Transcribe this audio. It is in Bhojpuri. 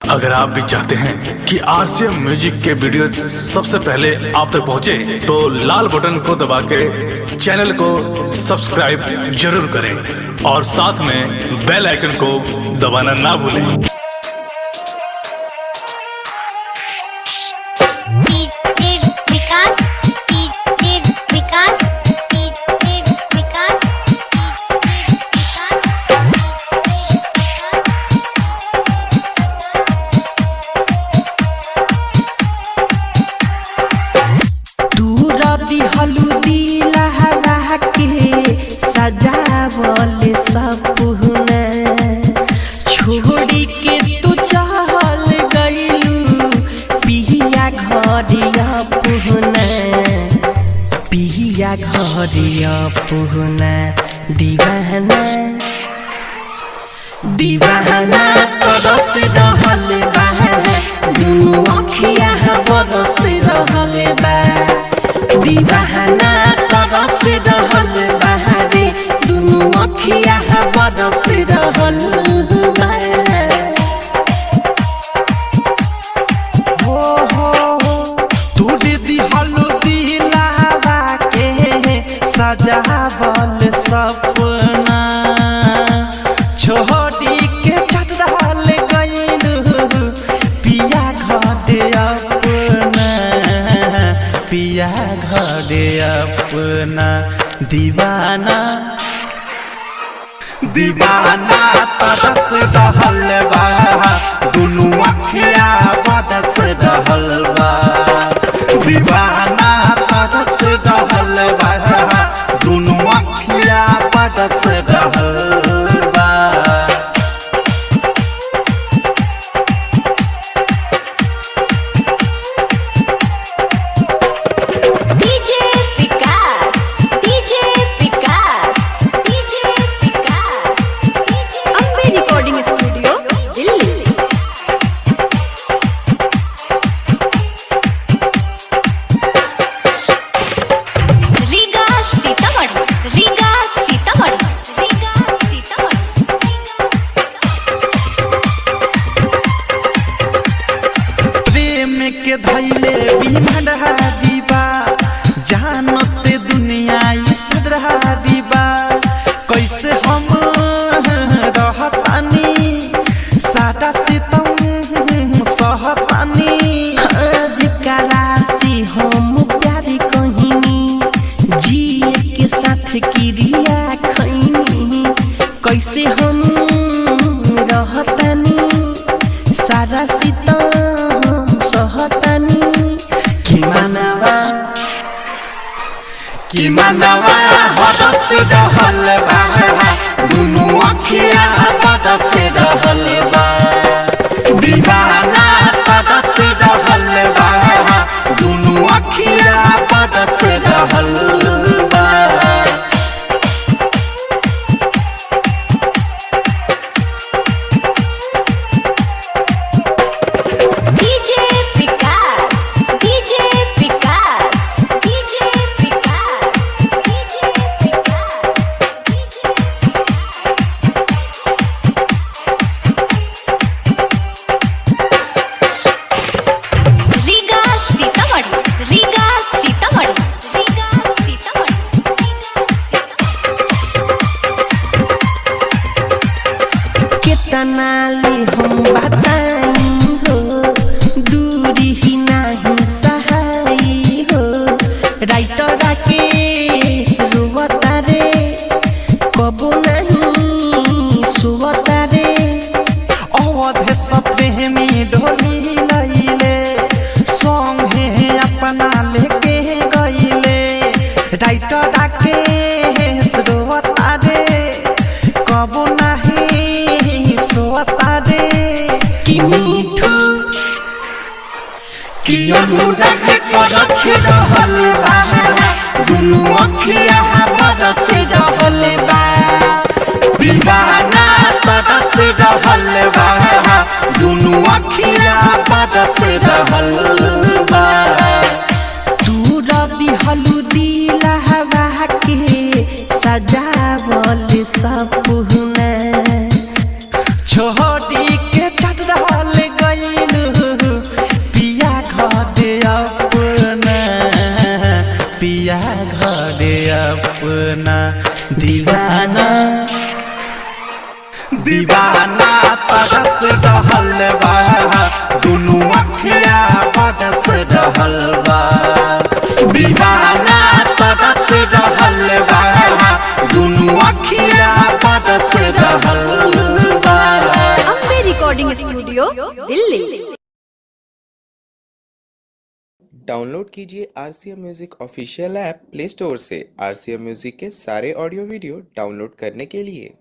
अगर आप भी चाहते हैं कि आरसीएम म्यूजिक के वीडियो सबसे पहले आप तक पहुंचे, तो लाल बटन को दबा के चैनल को सब्सक्राइब जरूर करें और साथ में बेल आइकन को दबाना ना भूलें। हल्दी लहरा के सजावल सपना छोड़ी के तू चल गइलू पिया घरिया पुहना पिया घरिया पुहना दीवाना दीवाना तरस रहल बा दुनू अखिया बरस रहल बा दीवाना तरस रहल बा रे दुनू अखिया बरस रहल बा। हो तू दीदी हल्दी लहरा के सजावल सपना छोड़ी के चढ़ल गइलू पिया घरे अपना पिया घरे अपना दीवाना दीवाना तरस रहल बा दुनू अखिया बरस रहल बा दीवाना तरस रहल बा दुनू अखिया बरस रहल बा। के धैले बिमढ़ा दीबा जानते दुनिया ई सदरा दीबा कैसे हम रहतानी सादा सितम सहतानी जिकरा से हम प्यारी कहिनी जिए के साथ क्रिया खैनी कैसे हम रहतानी सादा सितम कि मनवा हरस रहल बा दुनू अखिया बरस रहल बा दीवाना तरस रहल बा दुनू अखिया बरस रहल बा। तनाली हम बताई हो दूरी ही नहीं सहाई हो राइटरा के रुवता रे कबो नहीं सुवता रे अवधे सपने में ढोली लैले संगे अपना लेके गइले राइटरा के रुवता रे कबो नहीं कि मीठू कि अनुराग करछ रहल बा दुनू अखिया बरस रहल बा दीवाना तरस रहल बा दुनू अखिया बरस रहल बा। तू रवि हल्दी लहरा के सजावल सपना छोड़ी के चढ़ल गई दीवाना तरस रहल बा दुनू अखिया बरस रहल बा दीवाना तरस रहल बा दुनू अखिया बरस रहल बा। Ambe recording studio Delhi. Download कीजिए RCM music official app play store से। RCM म्यूजिक के सारे ऑडियो वीडियो डाउनलोड करने के लिए।